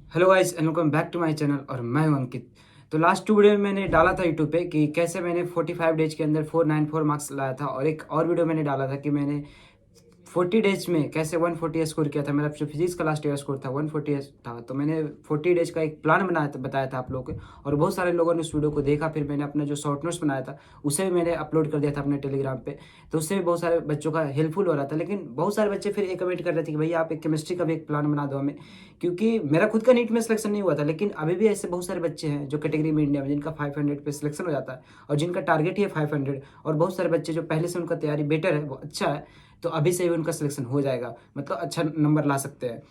Hello guys and welcome back to my channel और मैं हूं अंकित। तो लास्ट 2 वीडियो में मैंने डाला था यूट्यूब पे कि कैसे मैंने 45 डेज के अंदर 494 मार्क्स लाया था, और एक और वीडियो मैंने डाला था कि मैंने 40 डेज में कैसे 140 स्कोर किया था। मेरा जो फिजिक्स का लास्ट ईयर स्कोर था 140 था। तो मैंने 40 डेज का एक प्लान बनाया था, बताया था आप लोगों को, और बहुत सारे लोगों ने उस वीडियो को देखा। फिर मैंने अपना जो शॉर्ट नोट्स बनाया था उसे भी मैंने अपलोड कर दिया था अपने टेलीग्राम पे। तो उससे भी बहुत सारे बच्चों का हेल्पफुल हो रहा था। लेकिन बहुत सारे बच्चे फिर एक कमेंट कर रहे थे कि भैया आप एक केमिस्ट्री का भी एक प्लान बना दो हमें, क्योंकि मेरा खुद का नीट में सिलेक्शन नहीं हुआ था। लेकिन अभी भी ऐसे बहुत सारे बच्चे हैं जो कैटेगरी में इंडिया में जिनका 500 पे सिलेक्शन हो जाता है और जिनका टारगेट ही है 500, और बहुत सारे बच्चे जो पहले से उनका तैयारी बेटर है, वो अच्छा है, तो अभी से ही उनका सिलेक्शन हो जाएगा, मतलब अच्छा नंबर ला सकते हैं।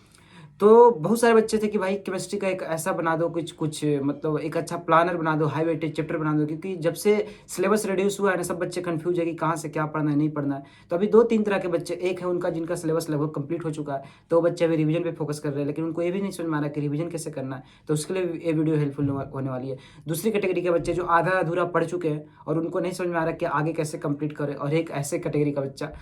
तो बहुत सारे बच्चे थे कि भाई केमिस्ट्री का एक ऐसा बना दो, कुछ कुछ मतलब एक अच्छा प्लानर बना दो, हाई वेटेज चैप्टर बना दो, क्योंकि जब से सिलेबस रिड्यूस हुआ है ना, सब बच्चे कंफ्यूज है कि कहाँ से क्या पढ़ना है, नहीं पढ़ना है। तो अभी दो तीन तरह के बच्चे, एक है उनका जिनका सिलेबस लगभग कंप्लीट हो चुका है, तो वो बच्चे अभी रिवीजन पे फोकस कर रहे हैं, लेकिन उनको ये भी नहीं समझ में आ रहा कि रिवीजन कैसे करना है। तो उसके लिए ये वीडियो हेल्पफुल होने वाली है। दूसरी कैटेगरी के बच्चे जो आधा अधूरा पढ़ चुके हैं और उनको नहीं समझ में आ रहा कि आगे कैसे कंप्लीट करें, और एक ऐसे कैटेगरी का बच्चा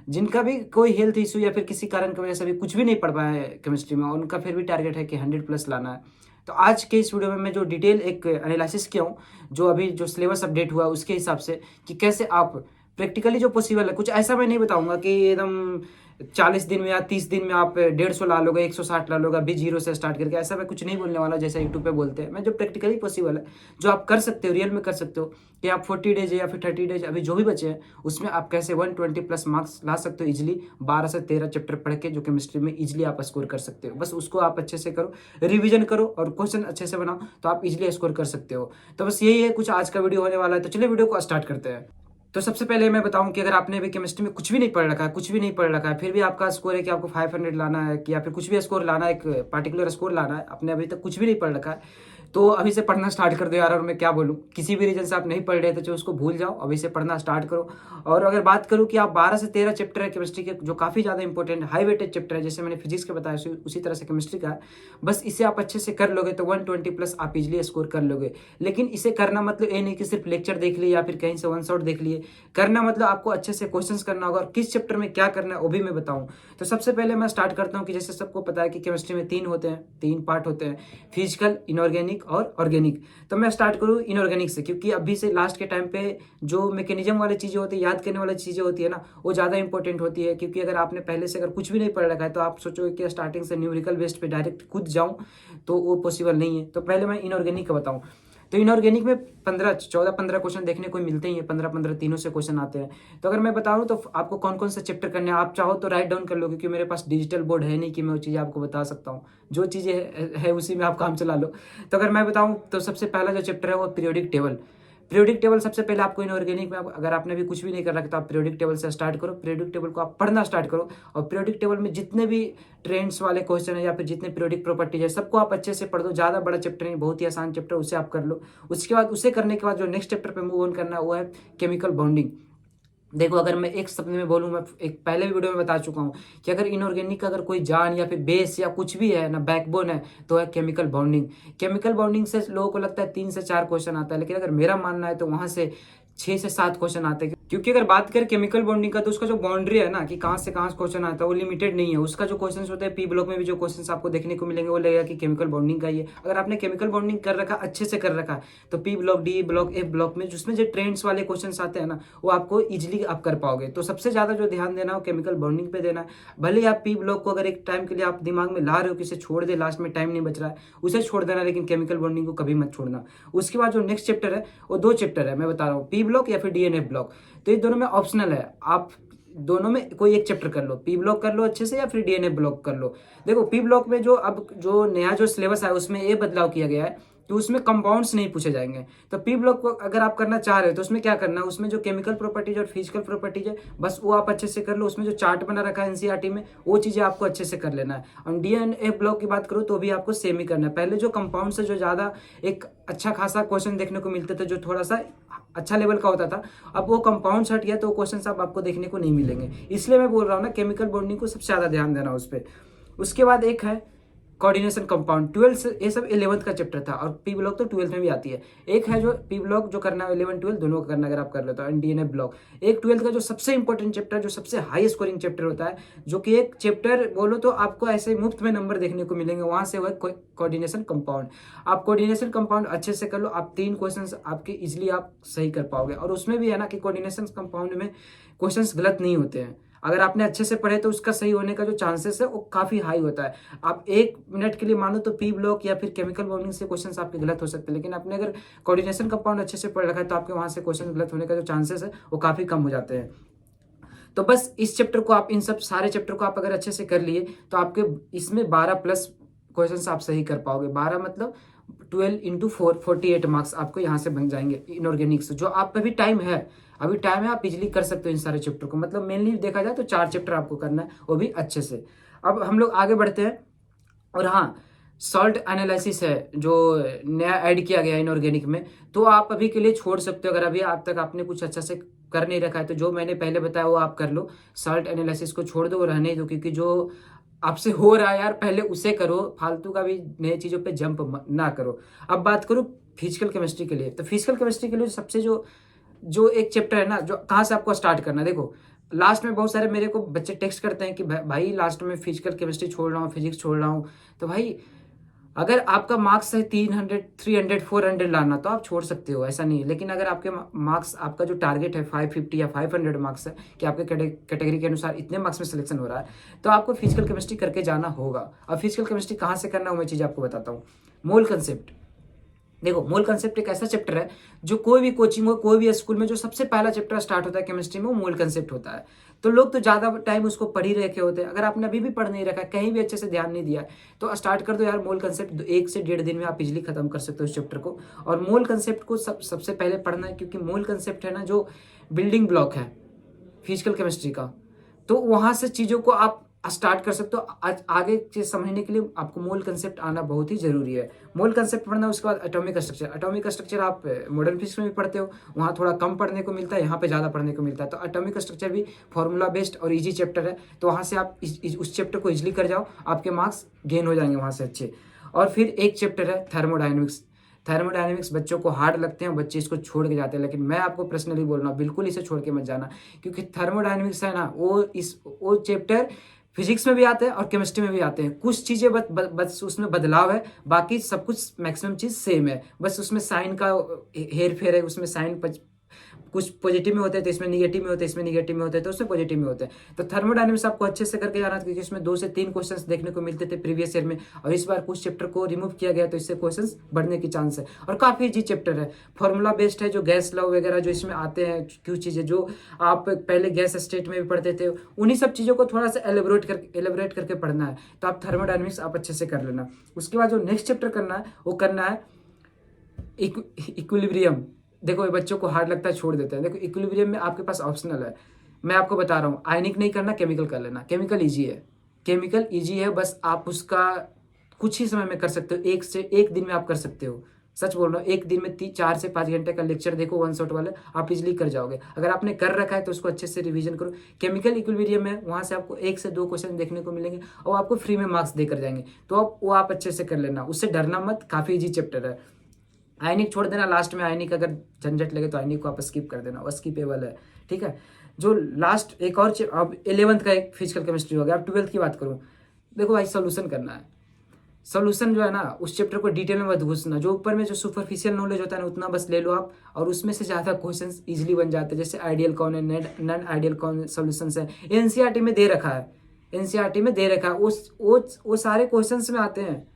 जिनका भी कोई हेल्थ इशू या फिर किसी कारण की वजह से भी कुछ भी नहीं पढ़ पाया है केमिस्ट्री में, और उनका फिर भी टारगेट है कि 100+ लाना है। तो आज के इस वीडियो में मैं जो डिटेल एक एनालिसिस किया हूँ, जो अभी जो सिलेबस अपडेट हुआ है उसके हिसाब से, कि कैसे आप प्रैक्टिकली जो पॉसिबल है, कुछ ऐसा मैं नहीं बताऊंगा कि एकदम 40 दिन में या 30 दिन में आप 150 ला लोगे, 160 ला लोगे अभी जीरो से स्टार्ट करके, ऐसा मैं कुछ नहीं बोलने वाला जैसा यूट्यूब पे बोलते हैं। मैं जो प्रैक्टिकली पॉसिबल है, जो आप कर सकते हो, रियल में कर सकते हो, कि आप 40 डेज या फिर 30 डेज अभी जो भी बचे हैं उसमें आप कैसे 120+ मार्क्स ला सकते हो इजिली, 12 से 13 चैप्टर पढ़ के, जो केमिस्ट्री में इजिली आप स्कोर कर सकते हो। बस उसको आप अच्छे से करो, रिवीजन करो और क्वेश्चन अच्छे से बनाओ, तो आप इजिली स्कोर कर सकते हो। तो बस यही है, कुछ आज का वीडियो होने वाला है। तो चलिए वीडियो को स्टार्ट करते हैं। तो सबसे पहले मैं बताऊं कि अगर आपने भी केमिस्ट्री में कुछ भी नहीं पढ़ रखा है, कुछ भी नहीं पढ़ रखा है, फिर भी आपका स्कोर है कि आपको 500 लाना है, कि या फिर कुछ भी स्कोर लाना है, एक पार्टिकुलर स्कोर लाना है, आपने अभी तक कुछ भी नहीं पढ़ रखा है, तो अभी से पढ़ना स्टार्ट कर दो यार। और मैं क्या बोलूँ, किसी भी रीजन से आप नहीं पढ़ रहे थे तो उसको भूल जाओ, अभी से पढ़ना स्टार्ट करो। और अगर बात करूँ कि आप 12 से 13 चैप्टर है केमिस्ट्री के, जो काफ़ी ज़्यादा इंपॉर्टेंट हाई वेटेज चैप्टर है, जैसे मैंने फिजिक्स के बताया उसी तरह से केमिस्ट्री का है। बस इसे आप अच्छे से कर लोगे तो 120+ आप इजिली स्कोर कर लोगे। लेकिन इसे करना मतलब ये नहीं कि सिर्फ लेक्चर देख लिए या फिर कहीं से वन शॉट देख लिए। करना मतलब आपको अच्छे से क्वेश्चंस करना होगा, और किस चैप्टर में क्या करना है वो भी मैं बताऊं। तो सबसे पहले मैं स्टार्ट करता हूं कि जैसे सबको पता है कि केमिस्ट्री में 3 पार्ट होते हैं, फिजिकल, इनऑर्गेनिक और ऑर्गेनिक। तो मैं स्टार्ट करूं इनऑर्गेनिक से, क्योंकि अभी से लास्ट के टाइम पे जो मैकेनिज्म वाली चीज़ें होती है, याद करने वाली चीज़ें होती है ना, वो ज़्यादा इंपॉर्टेंट होती है। क्योंकि अगर आपने पहले से अगर कुछ भी नहीं पढ़ रखा है तो आप सोचोगे कि स्टार्टिंग से न्यूमेरिकल बेस्ड पे डायरेक्ट कूद जाऊं, तो वो पॉसिबल नहीं है। तो पहले मैं इनऑर्गेनिक का बताऊं। तो इनऑर्गेनिक में 14-15 क्वेश्चन देखने को मिलते ही हैं, 15-15 तीनों से क्वेश्चन आते हैं। तो अगर मैं बताऊं तो आपको कौन कौन सा चैप्टर करने हैं, आप चाहो तो राइट डाउन कर लो, क्योंकि मेरे पास डिजिटल बोर्ड है नहीं कि मैं वो चीज़ें आपको बता सकता हूँ। जो चीज़ें है उसी में आप काम चला लो। तो अगर मैं बताऊँ तो सबसे पहला जो चैप्टर है वो पीरियोडिक टेबल। पीरियोडिक टेबल सबसे पहले आपको इनऑर्गेनिक में, अगर आपने भी कुछ भी नहीं कर रखा तो आप पीरियोडिक टेबल से स्टार्ट करो। पीरियोडिक टेबल को आप पढ़ना स्टार्ट करो, और पीरियोडिक टेबल में जितने भी ट्रेंड्स वाले क्वेश्चन है या फिर जितने पीरियोडिक प्रॉपर्टीज है, सबको आप अच्छे से पढ़ दो। ज़्यादा बड़ा चैप्टर नहीं, बहुत ही आसान चैप्टर, उसे आप कर लो। उसके बाद उसे करने के बाद जो नेक्स्ट चैप्टर पे मूव ऑन करना है वो है केमिकल बॉन्डिंग। देखो, अगर मैं एक शब्द में बोलूँ, मैं एक पहले भी वीडियो में बता चुका हूँ कि अगर इनऑर्गेनिक का अगर कोई जान या फिर बेस या कुछ भी है ना, बैकबोन है, तो है केमिकल बॉन्डिंग। केमिकल बॉन्डिंग से लोगों को लगता है 3 से 4 क्वेश्चन आता है, लेकिन अगर मेरा मानना है तो वहां से 6 से 7 क्वेश्चन आते हैं। क्योंकि अगर बात करें केमिकल बॉन्डिंग का, तो उसका जो बाउंड्री है ना, कि कहाँ से कहाँ क्वेश्चन आता है, वो लिमिटेड नहीं है। उसका जो क्वेश्चन होते हैं, पी ब्लॉक में भी जो क्वेश्चन आपको देखने को मिलेंगे वो लगेगा कि केमिकल बॉन्डिंग का ही है। अगर आपने केमिकल बॉन्डिंग कर रखा, अच्छे से कर रखा, तो P block, D block, F block में जिसमें जो ट्रेंड्स वाले क्वेश्चन आते हैं ना, वो आपको इजिली आप कर पाओगे। तो सबसे ज्यादा जो ध्यान देना हो केमिकल बॉन्डिंग पे देना है। भले आप पी ब्लॉक को अगर एक टाइम के लिए आप दिमाग में ला रहे हो कि इसे छोड़ दे, लास्ट में टाइम नहीं बच रहा है, उसे छोड़ देना, लेकिन केमिकल बॉन्डिंग को कभी मत छोड़ना। उसके बाद जो नेक्स्ट चैप्टर है वो 2 चैप्टर है, मैं बता रहा हूँ, पी ब्लॉक या फिर डीएनएफ ब्लॉक। तो ये दोनों में ऑप्शनल है, आप दोनों में कोई एक चैप्टर कर लो, पी ब्लॉक कर लो अच्छे से या फिर डीएनए ब्लॉक कर लो। देखो, पी ब्लॉक में जो अब जो नया जो सिलेबस है उसमें ये बदलाव किया गया है कि उसमें कंपाउंड्स नहीं पूछे जाएंगे। तो पी ब्लॉक को अगर आप करना चाह रहे हो तो उसमें क्या करना है, उसमें जो केमिकल प्रॉपर्टीज और फिजिकल प्रॉपर्टीज है, बस वो आप अच्छे से कर लो। उसमें जो चार्ट बना रखा है एनसीईआरटी में, वो चीजें आपको अच्छे से कर लेना है। और डीएनए ब्लॉक की बात करूँ तो भी आपको सेम ही करना है। पहले जो कंपाउंड से जो ज्यादा एक अच्छा खासा क्वेश्चन देखने को मिलते थे, जो थोड़ा सा अच्छा लेवल का होता था, अब वो कंपाउंड हट गया, तो क्वेश्चंस अब आपको देखने को नहीं मिलेंगे। इसलिए मैं बोल रहा हूँ ना, केमिकल बॉन्डिंग को सबसे ज्यादा ध्यान देना उस पर। उसके बाद एक है कोऑर्डिनेशन कंपाउंड, 12 से ये सब 11th का चैप्टर था और पी ब्लॉक तो 12th में भी आती है। एक है जो पी ब्लॉक जो करना है 11 12 दोनों का करना अगर आप कर लेते हो, एंड डीएनए ब्लॉक। एक 12th का जो सबसे इंपॉर्टेंट चैप्टर, जो सबसे हाई स्कोरिंग चैप्टर होता है, जो कि एक चैप्टर बोलो तो आपको ऐसे मुफ्त में नंबर देखने को मिलेंगे, वहां से वह कोऑर्डिनेशन कंपाउंड। आप कोऑर्डिनेशन कंपाउंड अच्छे से कर लो, आप 3 क्वेश्चंस आपके इजिली आप सही कर पाओगे। और उसमें भी है ना कि कोऑर्डिनेशन कंपाउंड में क्वेश्चंस गलत नहीं होते हैं, अगर आपने अच्छे से पढ़े तो उसका सही होने का जो चांसेस है वो काफी हाई होता है। आप 1 मिनट के लिए मानो तो पी ब्लॉक या फिर केमिकल बॉन्डिंग से क्वेश्चंस आपके गलत हो सकते हैं, लेकिन आपने अगर कोऑर्डिनेशन कंपाउंड अच्छे से पढ़ रखा है तो आपके वहां से क्वेश्चन गलत होने का जो चांसेस है वो काफी कम हो जाते हैं। तो बस इस चैप्टर को आप, इन सब सारे चैप्टर को आप अगर अच्छे से कर लिए तो आपके इसमें 12+ क्वेश्चन आप सही कर पाओगे। 12 मतलब 12 × 4 48 मार्क्स आपको यहाँ से बन जाएंगे इनऑर्गेनिक्स। जो आप पे भी टाइम है, अभी टाइम है, आप इजिली कर सकते हो इन सारे चैप्टर को। मतलब मेनली देखा जाए तो 4 चैप्टर आपको करना है, वो भी अच्छे से। अब हम लोग आगे बढ़ते हैं। और हाँ, सॉल्ट एनालिसिस है जो नया ऐड किया गया है इनऑर्गेनिक में, तो आप अभी के लिए छोड़ सकते हो। अगर अभी आप तक आपने कुछ अच्छा से कर नहीं रखा है तो जो मैंने पहले बताया वो आप कर लो। सॉल्ट एनालिसिस को छोड़ दो, रहने दो, क्योंकि जो आपसे हो रहा है यार पहले उसे करो, फालतू का भी नई चीज़ों पे जंप ना करो। अब बात करूँ फिजिकल केमिस्ट्री के लिए, तो फिजिकल केमिस्ट्री के लिए सबसे जो जो एक चैप्टर है ना, जो कहाँ से आपको स्टार्ट करना है, देखो लास्ट में बहुत सारे मेरे को बच्चे टेक्स्ट करते हैं कि भाई लास्ट में फिजिकल केमिस्ट्री छोड़ रहा हूँ, फिजिक्स छोड़ रहा हूँ। तो भाई अगर आपका मार्क्स है 300 300 400 लाना तो आप छोड़ सकते हो, ऐसा नहीं है। लेकिन अगर आपके मार्क्स, आपका जो टारगेट है 550 या 500 मार्क्स है कि आपके कैटेगरी के अनुसार इतने मार्क्स में सिलेक्शन हो रहा है, तो आपको फिजिकल केमिस्ट्री करके जाना होगा। अब फिजिकल केमिस्ट्री कहाँ से करना है मैं चीज़ आपको बताता हूँ। मोल कंसेप्ट, देखो मोल कंसेप्ट एक ऐसा चैप्टर है जो कोई भी कोचिंग हो, कोई भी स्कूल में जो सबसे पहला चैप्टर स्टार्ट होता है केमिस्ट्री में, वो मोल कंसेप्ट होता है। तो लोग तो ज़्यादा टाइम उसको पढ़ ही रखे होते हैं। अगर आपने अभी भी पढ़ नहीं रखा है, कहीं भी अच्छे से ध्यान नहीं दिया है, तो स्टार्ट कर दो यार मोल कंसेप्ट। 1 से 1.5 दिन में आप इजिली खत्म कर सकते हो उस चैप्टर को। और मोल कंसेप्ट को सबसे पहले पढ़ना है, क्योंकि मोल कंसेप्ट है ना जो बिल्डिंग ब्लॉक है फिजिकल केमिस्ट्री का, तो वहां से चीज़ों को आप स्टार्ट कर सकते हो। आज आगे चीज समझने के लिए आपको मोल कंसेप्ट आना बहुत ही जरूरी है। मोल कंसेप्ट पढ़ना, उसके बाद एटॉमिक स्ट्रक्चर। एटॉमिक स्ट्रक्चर आप मॉडर्न फिजिक्स में भी पढ़ते हो, वहाँ थोड़ा कम पढ़ने को मिलता है, यहाँ पे ज़्यादा पढ़ने को मिलता है। तो एटॉमिक स्ट्रक्चर भी फॉर्मूला बेस्ड और इजी चैप्टर है, तो वहाँ से आप उस चैप्टर को इजिली कर जाओ, आपके मार्क्स गेन हो जाएंगे वहाँ से अच्छे। और फिर एक चैप्टर है थर्मोडाइनमिक्स। थर्मोडायनेमिक्स बच्चों को हार्ड लगते हैं, बच्चे इसको छोड़ के जाते हैं, लेकिन मैं आपको पर्सनली बोल रहा हूँ बिल्कुल इसे छोड़ के मत जाना, क्योंकि थर्मोडायनेमिक्स है ना वो चैप्टर फिजिक्स में भी आते हैं और केमिस्ट्री में भी आते हैं। कुछ चीज़ें बस उसमें बदलाव है, बाकी सब कुछ मैक्सिमम चीज़ सेम है, बस उसमें साइन का हेर फेर है। उसमें साइन कुछ पॉजिटिव में होते हैं तो इसमें निगेटिव में होते हैं, इसमें निगेटिव में होते हैं तो उसमें पॉजिटिव में होते हैं। तो थर्मोडायनेमिक्स आपको अच्छे से करके जाना था, क्योंकि इसमें 2 से 3 क्वेश्चंस देखने को मिलते थे प्रीवियस ईयर में, और इस बार कुछ चैप्टर को रिमूव किया गया तो इससे क्वेश्चंस बढ़ने की चांस है। और काफ़ी इजी चैप्टर है, फॉर्मूला बेस्ड है, जो गैस लॉ वगैरह जो इसमें आते हैं, कुछ चीज़ें जो आप पहले गैस स्टेट में भी पढ़ते थे, उन्हीं सब चीज़ों को थोड़ा सा एलेबोरेट करके पढ़ना है। तो आप थर्मोडायनेमिक्स आप अच्छे से कर लेना। उसके बाद जो नेक्स्ट चैप्टर करना है वो करना है इक्विलिब्रियम। देखो ये बच्चों को हार्ड लगता है, छोड़ देते हैं। देखो इक्विलिब्रियम में आपके पास ऑप्शनल है, मैं आपको बता रहा हूँ, आयनिक नहीं करना, केमिकल कर लेना। केमिकल इजी है, केमिकल इजी है, बस आप उसका कुछ ही समय में कर सकते हो, 1 दिन में आप कर सकते हो। सच बोल रहा हूँ, 1 दिन में 4 से 5 घंटे का लेक्चर देखो, 1 शॉट वाले, आप इजिली कर जाओगे। अगर आपने कर रखा है तो उसको अच्छे से रिवीजन करो। केमिकल इक्विलिब्रियम है, वहाँ से आपको 1 से 2 क्वेश्चन देखने को मिलेंगे और आपको फ्री में मार्क्स देकर जाएंगे, तो वो आप अच्छे से कर लेना, उससे डरना मत, काफ़ी इजी चैप्टर है। आयनिक छोड़ देना, लास्ट में आयनिक अगर झंझट लगे तो आयनिक को आप स्किप कर देना, वो स्किपेबल है, ठीक है। जो लास्ट एक और अब 11th का एक फिजिकल केमिस्ट्री हो गया। अब 12th की बात करूँ, देखो भाई सोल्यूशन करना है। सोल्यूशन जो है ना, उस चैप्टर को डिटेल में मत घुसना, जो ऊपर में जो सुपरफिशियल नॉलेज होता है ना उतना बस ले लो आप, और उसमें से ज़्यादा क्वेश्चंस इजीली बन जाते हैं। जैसे आइडियल कौन है, नॉन आइडियल कौन सॉल्यूशंस है, एनसीईआरटी में दे रखा है, एनसीईआरटी में दे रखा है, वो सारे क्वेश्चंस में आते हैं।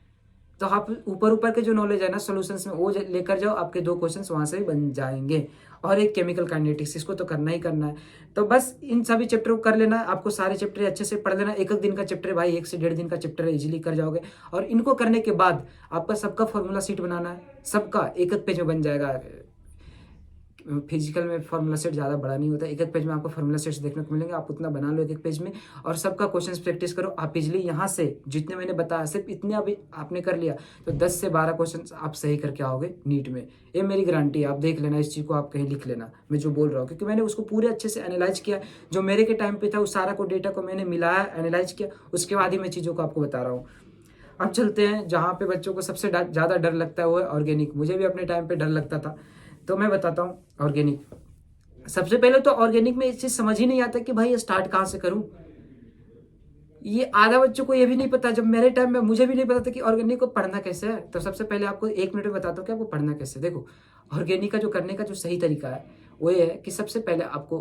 तो आप ऊपर ऊपर के जो नॉलेज है ना सॉल्यूशंस में, वो लेकर जाओ, आपके 2 क्वेश्चंस वहां से भी बन जाएंगे। और एक केमिकल काइनेटिक्स, इसको तो करना ही करना है। तो बस इन सभी चैप्टर को कर लेना, आपको सारे चैप्टर अच्छे से पढ़ लेना। 1 दिन का चैप्टर है भाई, 1 से 1.5 दिन का चैप्टर है, इजीली कर जाओगे। और इनको करने के बाद आपका सबका फॉर्मूला सीट बनाना है, सबका एक पेज में बन जाएगा। फिजिकल में फार्मूला सेट ज़्यादा बड़ा नहीं होता, 1 पेज में आपको फार्मूला सेट्स देखने को मिलेंगे, आप उतना बना लो 1 पेज में, और सबका क्वेश्चंस प्रैक्टिस करो। आप इजली यहाँ से जितने मैंने बताया सिर्फ इतने अभी आपने कर लिया तो 10 से 12 क्वेश्चंस आप सही करके आओगे नीट में, ये मेरी गारंटी है। आप देख लेना, इस चीज़ को आप कहीं लिख लेना मैं जो बोल रहा हूँ, क्योंकि मैंने उसको पूरे अच्छे से एनालाइज किया, जो मेरे के टाइम पे था उस सारा को डेटा को मैंने मिलाया, एनालाइज किया, उसके बाद ही मैं चीज़ों को आपको बता रहा हूँ। अब चलते हैं जहाँ पे बच्चों को सबसे ज़्यादा डर लगता है, वो है ऑर्गेनिक। मुझे भी अपने टाइम पे डर लगता था, तो मैं बताता हूँ ऑर्गेनिक। सबसे पहले तो ऑर्गेनिक में एक चीज़ समझ ही नहीं आता कि भाई स्टार्ट कहाँ से करूँ। ये आधा बच्चों को ये भी नहीं पता, जब मेरे टाइम में मुझे भी नहीं पता था कि ऑर्गेनिक को पढ़ना कैसे है। तो सबसे पहले आपको 1 मिनट में बताता हूँ कि आपको पढ़ना कैसे। देखो, ऑर्गेनिक का जो करने का जो सही तरीका है वो ये है कि सबसे पहले आपको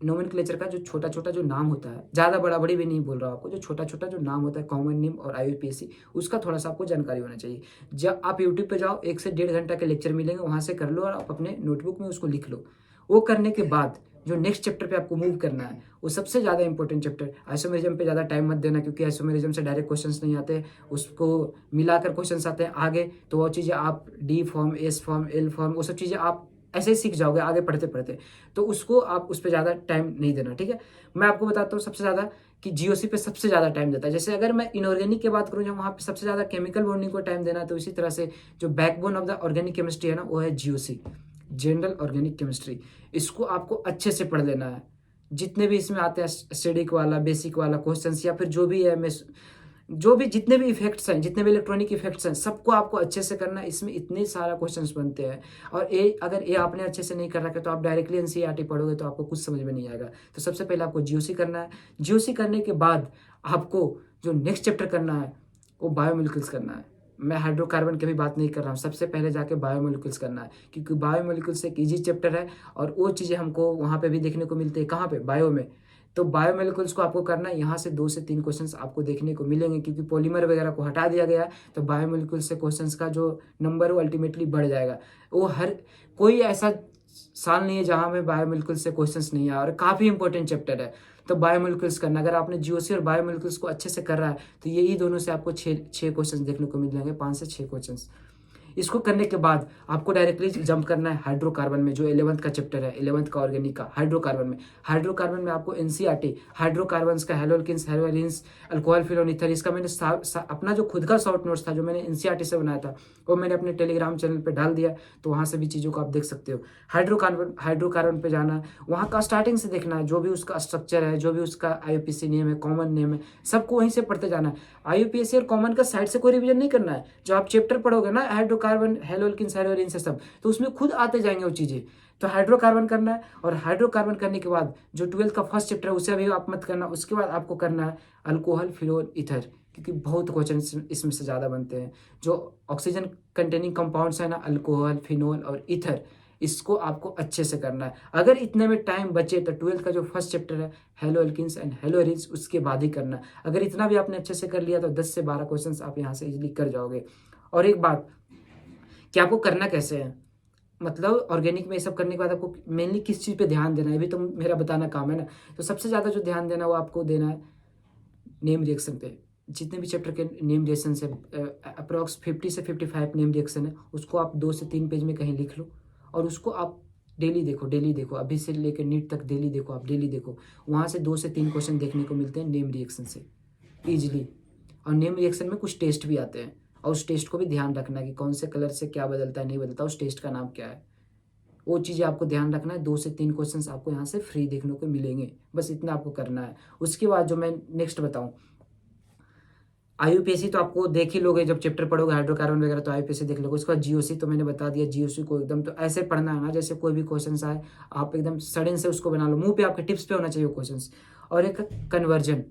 नोमेनक्लेचर का जो छोटा छोटा जो नाम होता है, ज़्यादा बड़ा बड़ी भी नहीं बोल रहा हूँ आपको, जो छोटा छोटा जो नाम होता है कॉमन नेम और IUPAC, उसका थोड़ा सा आपको जानकारी होना चाहिए। जब आप यूट्यूब पे जाओ, 1 से 1.5 घंटा के लेक्चर मिलेंगे, वहाँ से कर लो और आप अपने नोटबुक में उसको लिख लो। वो करने के बाद जो नेक्स्ट चैप्टर पे आपको मूव करना है, वो सबसे ज़्यादा इंपॉर्टेंट चैप्टर। आइसोमेरिज्म पे ज़्यादा टाइम मत देना, क्योंकि आइसोमेरिज्म से डायरेक्ट क्वेश्चंस नहीं आते, उसको मिलाकर क्वेश्चंस आते हैं आगे। तो वो चीज़ें आप D form, S form, L form, वो सब चीज़ें आप ऐसे ही सीख जाओगे आगे पढ़ते पढ़ते। तो उसको आप उस पर ज़्यादा टाइम नहीं देना, ठीक है। मैं आपको बताता हूँ सबसे ज़्यादा कि GOC पे सबसे ज़्यादा टाइम देता है। जैसे अगर मैं इनऑर्गेनिक की बात करूँ, जब वहाँ पे सबसे ज़्यादा केमिकल बॉन्डिंग को टाइम देना है, तो इसी तरह से जो backbone of the organic chemistry है ना, वो है GOC, जनरल ऑर्गेनिक केमिस्ट्री। इसको आपको अच्छे से पढ़ लेना है। जितने भी इसमें आते हैं स्टैटिक वाला, बेसिक वाला क्वेश्चंस, या फिर जो भी है, जो भी जितने भी इफेक्ट्स हैं, जितने भी इलेक्ट्रॉनिक इफेक्ट्स हैं, सबको आपको अच्छे से करना है। इसमें इतने सारा क्वेश्चंस बनते हैं, और अगर आपने अच्छे से नहीं कर रखा तो आप डायरेक्टली NCERT पढ़ोगे तो आपको कुछ समझ में नहीं आएगा। तो सबसे पहले आपको GOC करना है। GOC करने के बाद आपको जो नेक्स्ट चैप्टर करना है वो बायोमोलिक्यूल्स करना है। मैं हाइड्रोकार्बन की भी बात नहीं कर रहा हूँ, सबसे पहले जाके बायोमोलिक्यूल्स करना है, क्योंकि बायोमोलिक्यूल्स एक ईजी चैप्टर है, और वो चीज़ें हमको वहाँ पे भी देखने को मिलती है। कहाँ पे? बायो में। तो बायोमोलिक्यूल्स को आपको करना है। यहाँ से 2 से 3 क्वेश्चंस आपको देखने को मिलेंगे, क्योंकि पॉलीमर वगैरह को हटा दिया गया है, तो बायोमोलिक्यूल्स से क्वेश्चंस का जो नंबर वो अल्टीमेटली बढ़ जाएगा। वो हर कोई ऐसा साल नहीं है जहाँ में बायोमोलिक्यूल्स से क्वेश्चंस नहीं आया, और काफ़ी इंपॉर्टेंट चैप्टर है। तो बायोमोलिक्यूल्स करना, अगर आपने GOC और बायोमोलिक्यूल्स को अच्छे से कर रहा है, तो यही दोनों से आपको 6 क्वेश्चन देखने को मिल जाएंगे, 5 से 6 क्वेश्चन। इसको करने के बाद आपको डायरेक्टली जंप करना है हाइड्रोकार्बन में, जो 11th का चैप्टर है, 11th का ऑर्गेनिक का हाइड्रोकार्बन में। हाइड्रोकार्बन में आपको NCERT हाइड्रोकार्बन्स का, हेलोल्किन्स, हेलोलिन्स, अल्कोहल, फिनोल, ईथर, इसका मैंने अपना जो खुद का शॉर्ट नोट्स था, जो मैंने NCERT से बनाया था, वो मैंने अपने टेलीग्राम चैनल पर डाल दिया, तो वहाँ से भी चीज़ों को आप देख सकते हो। हाइड्रोकार्बन पे जाना है, वहाँ का स्टार्टिंग से देखना है, जो भी उसका स्ट्रक्चर है, जो भी उसका IUPAC नेम है, कॉमन नेम है, सबको वहीं से पढ़ते जाना है। IUPAC और कॉमन का साइड से कोई रिवीजन नहीं करना है। जो आप चैप्टर पढ़ोगे ना, हाइड्रोकार्बन, हेलोल्किन्स, हेलोलिन्स से सब, तो उसमें खुद आते जाएंगे वो चीज़ें। तो हाइड्रोकार्बन करना है, और हाइड्रोकार्बन करने के बाद जो 12th का फर्स्ट चैप्टर है उसे अभी आप मत करना। उसके बाद आपको करना है अल्कोहल, फिनोल, ईथर, क्योंकि बहुत क्वेश्चन इसमें से ज़्यादा बनते हैं। जो ऑक्सीजन कंटेनिंग कंपाउंड्स है ना, अल्कोहल, फिनोल और ईथर, इसको आपको अच्छे से करना है। अगर इतने में टाइम बचे तो 12th का जो फर्स्ट चैप्टर है, hello alkenes and hello arenes, उसके बाद ही करना। अगर इतना भी आपने अच्छे से कर लिया तो 10 से 12 क्वेश्चंस आप यहाँ से इजीली कर जाओगे। और एक बात कि आपको करना कैसे है, मतलब ऑर्गेनिक में ये सब करने के बाद आपको मेनली किस चीज़ पे ध्यान देना है, ये भी तो मेरा बताना काम है ना। तो सबसे ज़्यादा जो ध्यान देना है वो आपको देना है नेम रिएक्शन पे। जितने भी चैप्टर के नेम रिएक्शन से अप्रॉक्स 50 से 55 नेम रिएक्शन है, उसको आप 2 से 3 पेज में कहीं लिख लो, और उसको आप डेली देखो, डेली देखो, अभी से लेकर नीट तक डेली देखो, आप डेली देखो। वहाँ से 2 से 3 क्वेश्चन देखने को मिलते हैं नेम रिएक्शन से ईजिली। और नेम रिएक्शन में कुछ टेस्ट भी आते हैं, और उस टेस्ट को भी ध्यान रखना है कि कौन से कलर से क्या बदलता है, नहीं बदलता, उस टेस्ट का नाम क्या है, वो चीज़ें आपको ध्यान रखना है। 2 से 3 क्वेश्चंस आपको यहाँ से फ्री देखने को मिलेंगे, बस इतना आपको करना है। उसके बाद जो मैं नेक्स्ट बताऊँ, IUPAC तो आपको देख ही लोगे, जब चैप्टर पढ़ोगे हाइड्रोकार्बन वगैरह तो IUPAC देख लोगे। उसका GOC तो मैंने बता दिया। GOC को एकदम तो ऐसे पढ़ना है ना जैसे कोई भी क्वेश्चन आए, आप एकदम सडन से उसको बना लो, मुंह पे आपके टिप्स पे होना चाहिए वो क्वेश्चन। और एक कन्वर्जन,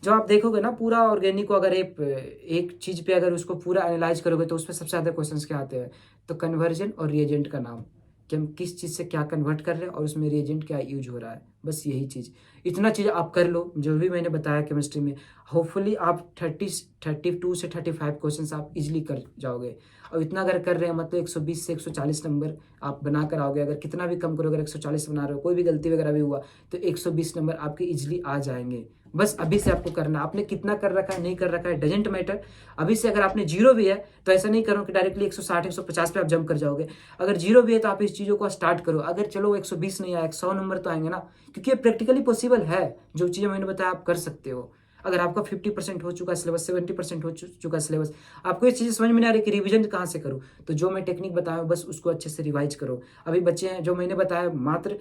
जो आप देखोगे ना पूरा ऑर्गेनिक को, अगर एक चीज़ पे अगर उसको पूरा एनालाइज करोगे तो उसमें सबसे ज़्यादा क्वेश्चंस क्या आते हैं, तो कन्वर्जन और रिएजेंट का नाम, कि हम किस चीज़ से क्या कन्वर्ट कर रहे हैं और उसमें रिएजेंट क्या यूज हो रहा है, बस यही चीज़। इतना चीज़ आप कर लो जो भी मैंने बताया केमिस्ट्री में, होपफुली आप 32 से 35 क्वेश्चंस आप इजीली कर जाओगे। और इतना अगर कर रहे हैं मतलब 120 से 140 नंबर आप बना कर आओगे। अगर कितना भी कम करोगे, अगर 140 बना रहे हो, कोई भी गलती वगैरह भी हुआ तो 120 नंबर आपके इजीली आ जाएंगे। बस अभी से आपको करना, आपने कितना कर रखा है नहीं कर रखा है डजेंट मैटर। अभी से अगर आपने 0 भी है तो ऐसा नहीं करो कि डायरेक्टली 160 150 पे आप जंप कर जाओगे। अगर 0 भी है तो आप इस चीज़ों को स्टार्ट करो। अगर चलो 120 नहीं आया, 100 नंबर तो आएंगे ना, क्योंकि ये प्रैक्टिकली पॉसिबल है। जो चीज़ें मैंने बताया आप कर सकते हो। अगर आपका 50% हो चुका है सिलेबस, 70% हो चुका है सिलेबस, आपको ये चीज़ें समझ में नहीं आ रही कि रिवीजन कहाँ से करूँ, तो जो मैं टेक्निक बताया बस उसको अच्छे से रिवाइज करो। अभी बच्चे हैं, जो मैंने बताया मात्र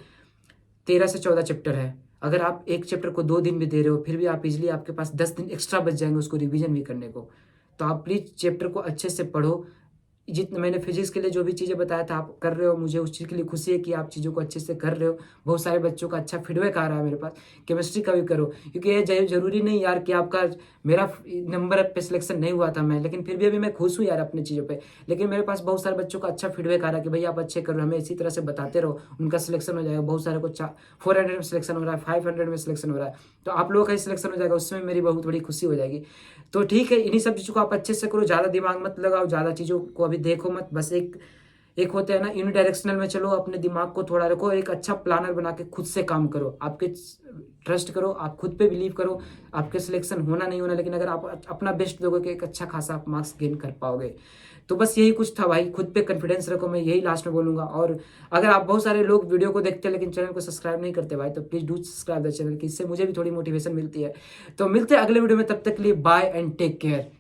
13 से 14 चैप्टर है, अगर आप एक चैप्टर को 2 दिन भी दे रहे हो, फिर भी आप इज़िली आपके पास 10 दिन एक्स्ट्रा बच जाएँगे उसको रिवीजन भी करने को। तो आप प्लीज़ चैप्टर को अच्छे से पढ़ो। जितना मैंने फिज़िक्स के लिए जो भी चीज़ें बताया था आप कर रहे हो, मुझे उस चीज़ के लिए खुशी है कि आप चीज़ों को अच्छे से कर रहे हो। बहुत सारे बच्चों का अच्छा फीडबैक आ रहा है मेरे पास। केमिस्ट्री का भी करो, क्योंकि ये ज़रूरी नहीं यार कि आपका मेरा नंबर पे सिलेक्शन नहीं हुआ था मैं, लेकिन फिर भी अभी मैं खुश हूँ यार अपनी चीज़ों पे। लेकिन मेरे पास बहुत सारे बच्चों का अच्छा फीडबैक आ रहा है कि भैया आप अच्छे कर रहे हो, हमें इसी तरह से बताते रहो, उनका सिलेक्शन हो जाएगा। बहुत सारे को 400 में सिलेक्शन हो रहा है, 500 में सिलेक्शन हो रहा है। तो आप लोगों का ही सिलेक्शन हो जाएगा, उसमें मेरी बहुत बड़ी खुशी हो जाएगी। तो ठीक है, इन्हीं सब चीज़ों को आप अच्छे से करो, ज़्यादा दिमाग मत लगाओ, ज़्यादा चीज़ों को अभी देखो मत। बस एक एक होता है ना, यूनिडायरेक्शनल में चलो, अपने दिमाग को थोड़ा रखो, एक अच्छा प्लानर बना के खुद से काम करो। आपके ट्रस्ट करो, आप खुद पे बिलीव करो। आपके सिलेक्शन होना नहीं होना, लेकिन अगर आप अपना बेस्ट दोगे कि एक अच्छा खासा आप मार्क्स गेन कर पाओगे। तो बस यही कुछ था भाई, खुद पे कॉन्फिडेंस रखो, मैं यही लास्ट में बोलूँगा। और अगर आप बहुत सारे लोग वीडियो को देखते हैं लेकिन चैनल को सब्सक्राइब नहीं करते भाई, तो please do subscribe the channel, कि इससे मुझे भी थोड़ी मोटिवेशन मिलती है। तो मिलते हैं अगले वीडियो में, तब तक के लिए बाय एंड टेक केयर।